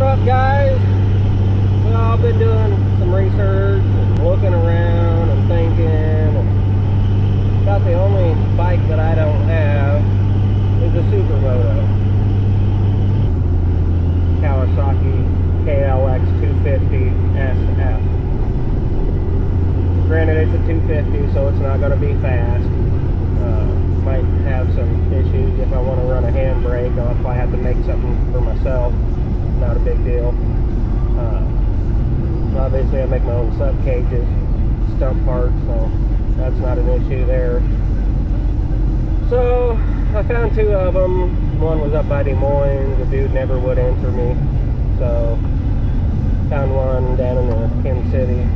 up, guys? Well, I've been doing some research and looking around and thinking, and about the only bike that I don't have is a supermoto. Kawasaki klx250sf. Granted, it's a 250, so it's not going to be fast. Might have some issues if I want to run a handbrake, or if I have to make something for myself. Not a big deal. Obviously I make my own sub cages, stump parts, so that's not an issue there. So I found two of them. One was up by Des Moines. The dude never would answer me, so found one down in the Kansas City.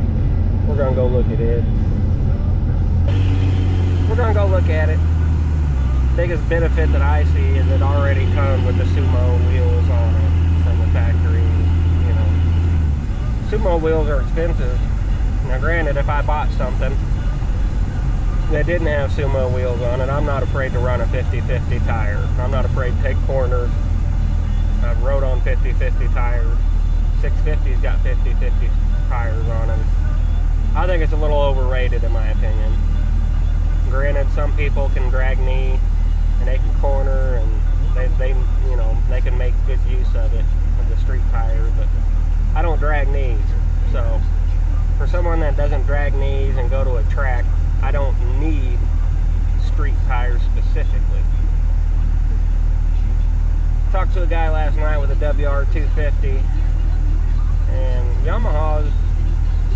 We're gonna go look at it. Biggest benefit that I see is it already comes with the Sumo wheels on it from the factory. You know, Sumo wheels are expensive. Now granted, if I bought something that didn't have Sumo wheels on it, I'm not afraid to run a 50-50 tire. I'm not afraid to take corners. I've rode on 50-50 tires. 650's got 50-50 tires on them. I think it's a little overrated in my opinion. Granted, some people can drag knee and they can corner, and they you know, they can make good use of it, of the street tire, but I don't drag knees. So for someone that doesn't drag knees and go to a track, I don't need street tires specifically. Talked to a guy last night with a WR250, and Yamaha's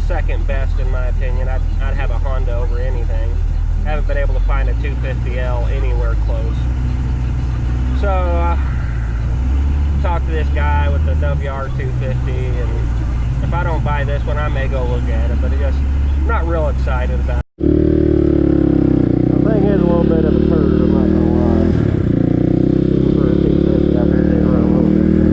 second best in my opinion. I'd have a Honda over anything. Haven't been able to find a 250L anywhere close. So talked to this guy with the WR250, and if I don't buy this one, I may go look at it, but I'm just not real excited about it. The thing is a little bit of a turd, I'm not gonna lie. Even for a 250, I heard they run a little bit there.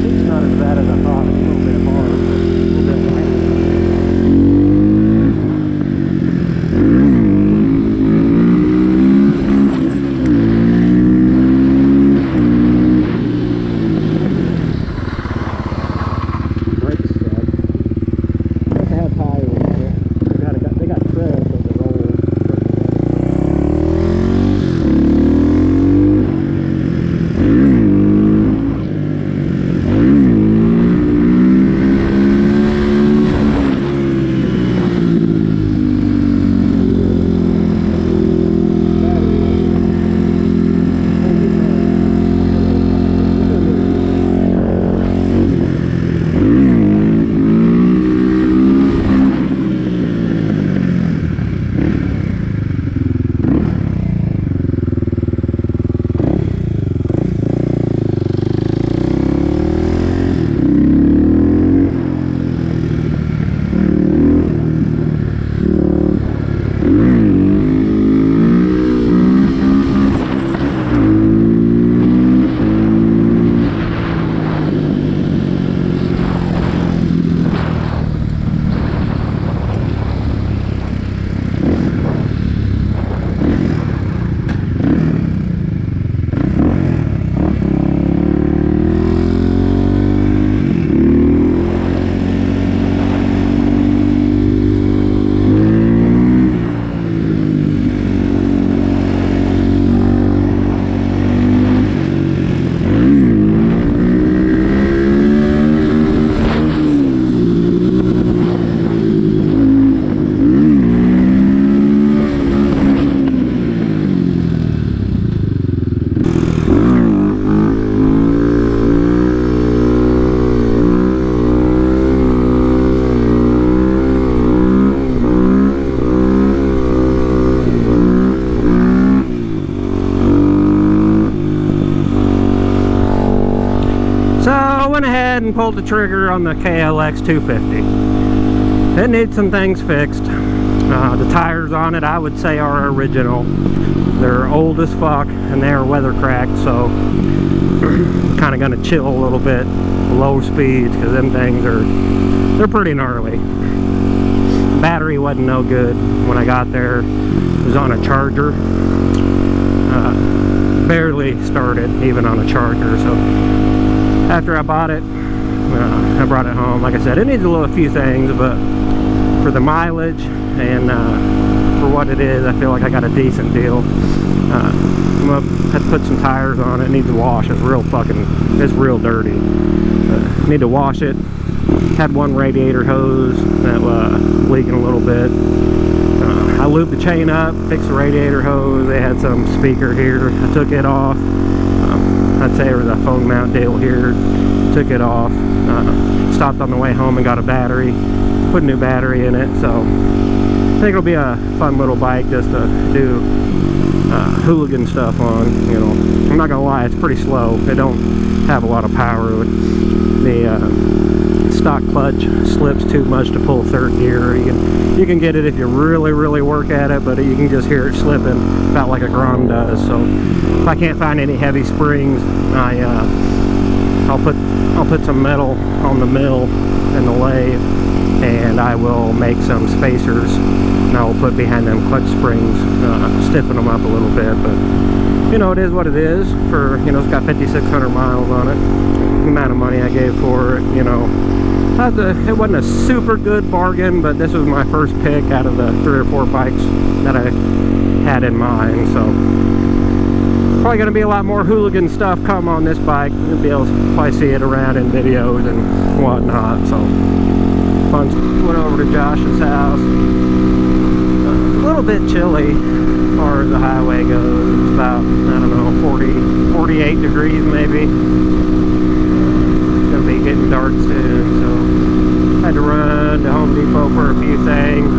It's not as bad as I thought. It's a little bit hard, but a little bit light. And pulled the trigger on the KLX250. It needs some things fixed. The tires on it, I would say, are original. They're old as fuck and they are weather cracked, so kind of gonna chill a little bit, low speeds, because them things they're pretty gnarly. Battery wasn't no good when I got there. It was on a charger. barely started even on a charger. So after I bought it, I brought it home. Like I said, it needs a few things, but for the mileage and for what it is, I feel like I got a decent deal. I'm gonna have to put some tires on it. It needs a wash. It's real dirty. Need to wash it. Had one radiator hose that was leaking a little bit. I lubed the chain up, fixed the radiator hose. They had some speaker here. I took it off. I'd say there was a phone mount deal here. Took it off. Stopped on the way home and got a battery. Put a new battery in it. So I think it'll be a fun little bike just to do hooligan stuff on. You know, I'm not gonna lie, it's pretty slow. They don't have a lot of power. The stock clutch slips too much to pull third gear. You can get it if you really work at it, but you can just hear it slipping about like a Grom does. So if I can't find any heavy springs, I'll put some metal on the mill and the lathe, and I will make some spacers, and I will put behind them clutch springs, stiffen them up a little bit. But you know, it is what it is. For, you know, it's got 5,600 miles on it. The amount of money I gave for it, you know, it wasn't a super good bargain, but this was my first pick out of the 3 or 4 bikes that I had in mind. So probably going to be a lot more hooligan stuff come on this bike. You'll be able to probably see it around in videos and whatnot. So fun. Went over to Josh's house. A little bit chilly as far as the highway goes. It's about, I don't know, 48 degrees maybe. It's going to be getting dark soon, so I had to run to Home Depot for a few things.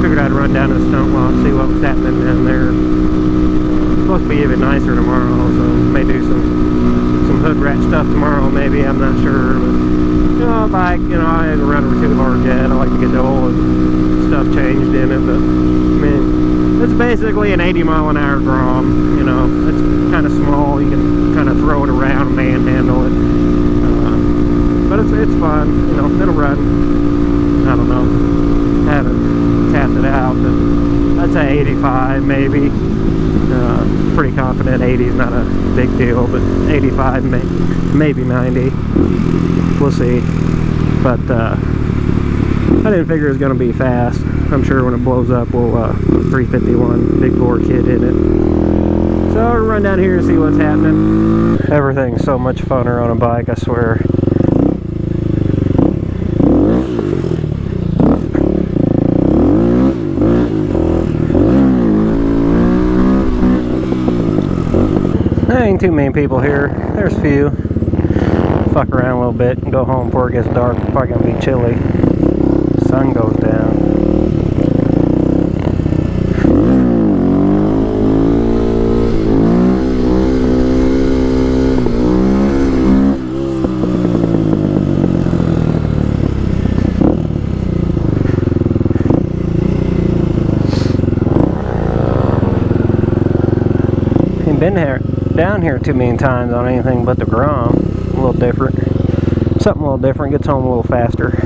Figured I'd run down to the stump lot and see what was happening down there. It's supposed to be even nicer tomorrow, so may do some hood rat stuff tomorrow maybe, I'm not sure. But, you know, bike, you know, I haven't run over too hard yet. I like to get the oil and stuff changed in it, but I mean, it's basically an 80-mile-an-hour Grom. You know, it's kind of small. You can kind of throw it around and manhandle it. But it's fun. You know, it'll run. I don't know. I haven't tapped it out, but I'd say 85 maybe. Pretty confident 80 is not a big deal, but 85, maybe 90. We'll see. But I didn't figure it was going to be fast. I'm sure when it blows up, we'll 351 big bore kit in it. So I'll run down here and see what's happening. Everything's so much funner on a bike, I swear. There ain't too many people here. There's a few. Fuck around a little bit and go home before it gets dark. It's probably gonna be chilly. Sun goes down. Ain't been down here too many times on anything but the Grom. A little different. Something a little different. Gets home a little faster.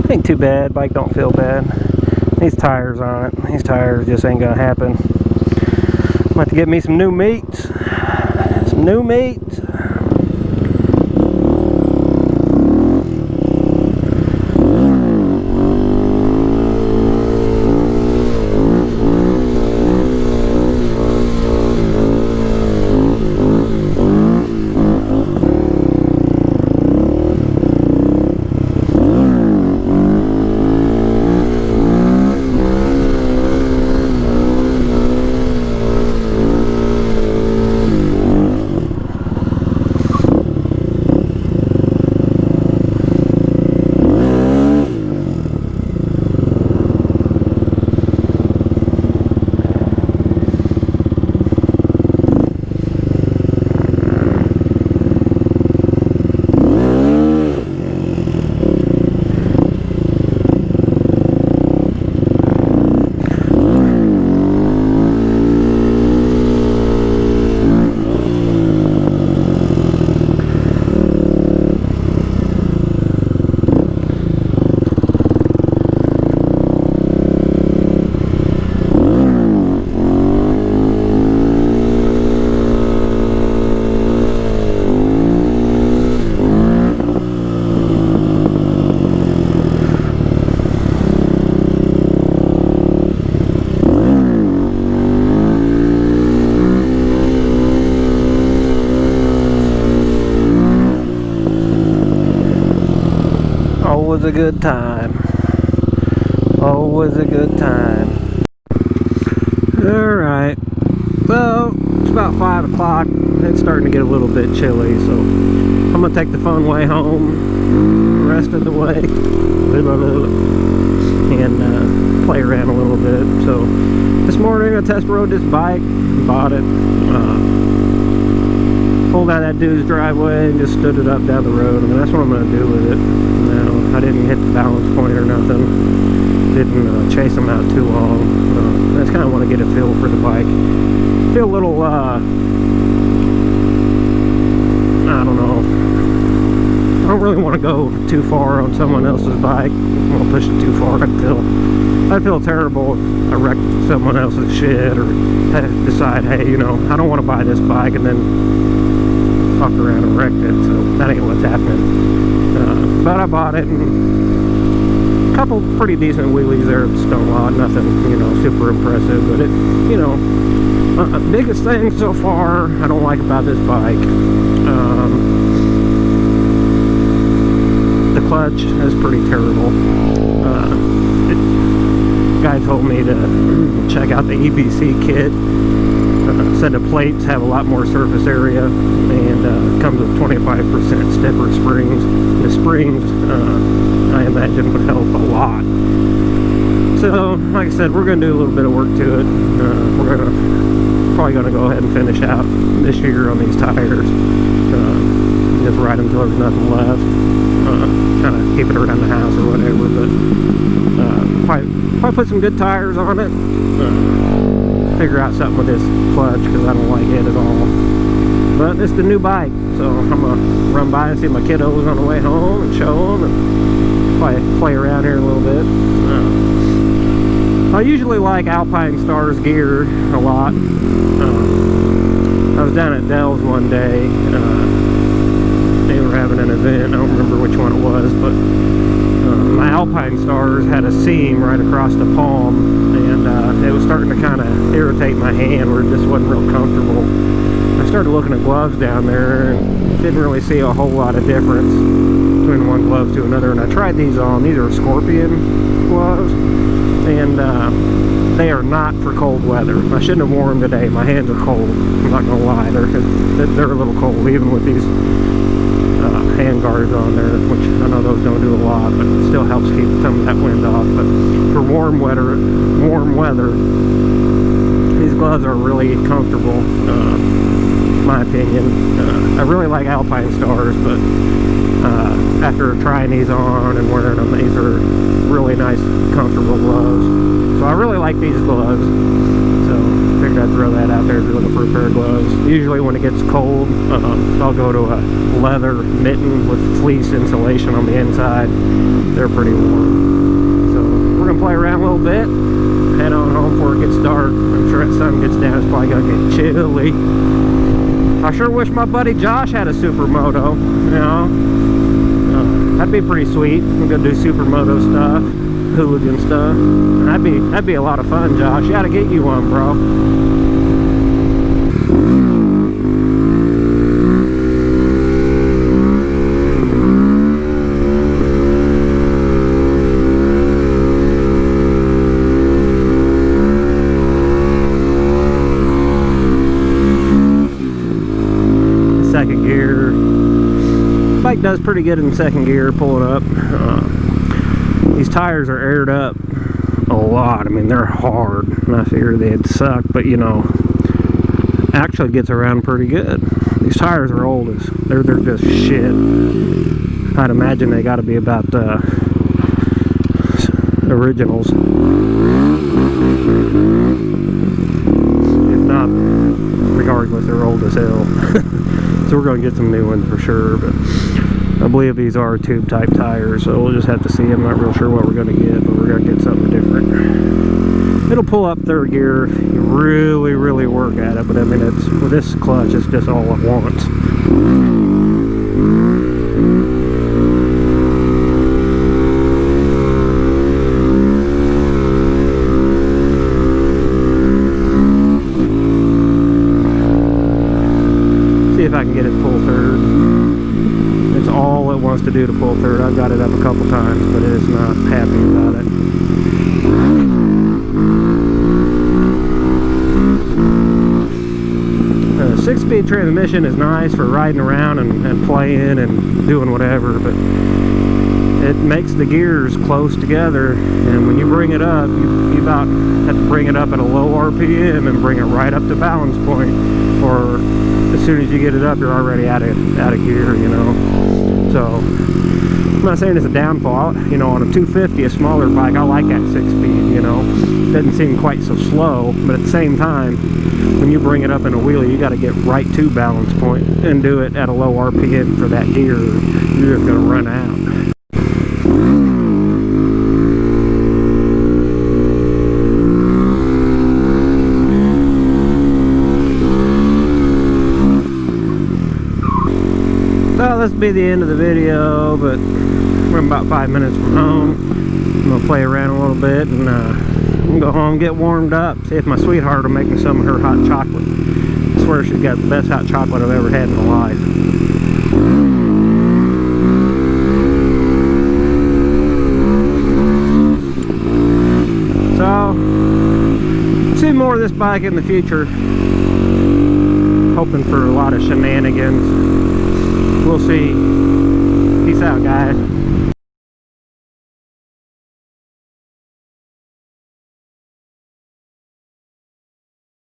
Ain't too bad. Bike don't feel bad. These tires on it. These tires just ain't gonna happen. I'm about to get me some new meats. Some new meats. Always a good time. Always a good time. Alright. Well, it's about 5 o'clock. It's starting to get a little bit chilly, so I'm going to take the fun way home the rest of the way. And play around a little bit. So this morning I test rode this bike, bought it, pulled out that dude's driveway and just stood it up down the road. I mean, that's what I'm going to do with it. Now, I didn't hit the balance point or nothing. Didn't chase them out too long. I just kind of want to get a feel for the bike. Feel a little, I don't know. I don't really want to go too far on someone else's bike. I won't push it too far. I'd feel terrible if I wrecked someone else's shit or decide, hey, you know, I don't want to buy this bike and then fuck around and wrecked it. So that ain't what's happening. But I bought it, and a couple pretty decent wheelies there at the stone lot. Nothing, you know, super impressive, but it, you know, biggest thing so far I don't like about this bike, the clutch is pretty terrible. The guy told me to check out the EBC kit. Said the plates have a lot more surface area and comes with 25% stiffer springs. The springs, I imagine, would help a lot. So, like I said, we're going to do a little bit of work to it. We're probably going to go ahead and finish out this year on these tires. Just ride them until there's nothing left. Kind of keep it around the house or whatever. But probably put some good tires on it. Figure out something with this clutch because I don't like it at all. But it's the new bike, so I'm gonna run by and see my kiddos on the way home and show them and play around here a little bit. I usually like Alpine Star's gear a lot. I was down at Dell's one day. They were having an event. I don't remember which one it was, but my Alpine Stars had a seam right across the palm, and it was starting to kind of irritate my hand where it just wasn't real comfortable. I started looking at gloves down there and didn't really see a whole lot of difference between one glove to another, and I tried these on. These are Scorpion gloves, and they are not for cold weather. I shouldn't have worn them today. My hands are cold. I'm not going to lie. They're a little cold, even with these hand guards on there, which I know those don't do a lot, but it still helps keep some of that wind off. But for warm weather, these gloves are really comfortable, in my opinion. I really like Alpine Stars, but after trying these on and wearing them, these are really nice, comfortable gloves. So I really like these gloves. So I figured I'd throw that out there if you're looking for a pair of gloves. Usually when it gets cold, I'll go to a leather mitten with fleece insulation on the inside. They're pretty warm. So we're going to play around a little bit, head on home before it gets dark. I'm sure as the sun gets down, it's probably going to get chilly. I sure wish my buddy Josh had a supermoto, you know. That'd be pretty sweet. We're going to do supermoto stuff, hooligan stuff. That'd be a lot of fun, Josh. You got to get you one, bro. Second gear. Bike does pretty good in second gear, pulling up. These tires are aired up a lot. I mean, they're hard, and I figured they'd suck, but you know, actually gets around pretty good. These tires are old as they're just shit. I'd imagine they got to be about originals, if not, regardless, they're old as hell. So we're going to get some new ones for sure, but I believe these are tube type tires, so we'll just have to see. I'm not real sure what we're going to get, but we're going to get something different. It'll pull up third gear if you really work at it, but I mean, it's with this clutch, it's just all it wants. See if I can get it full third. It's all it wants wants to do to pull through. I've got it up a couple times, but it is not happy about it. 6-speed transmission is nice for riding around and playing and doing whatever, but it makes the gears close together, and when you bring it up, you about have to bring it up at a low RPM and bring it right up to balance point, or as soon as you get it up, you're already out of gear, you know. So I'm not saying it's a downfall. You know, on a 250, a smaller bike, I like that 6-speed, you know. Doesn't seem quite so slow, but at the same time, when you bring it up in a wheelie, you got to get right to balance point and do it at a low RPM for that gear. You're just going to run out. So this will be the end of the video, but we're about 5 minutes from home. I'm going to play around a little bit and go home, get warmed up, see if my sweetheart will make me some of her hot chocolate. I swear she's got the best hot chocolate I've ever had in my life. So, see more of this bike in the future. Hoping for a lot of shenanigans. We'll see. Peace out, guys.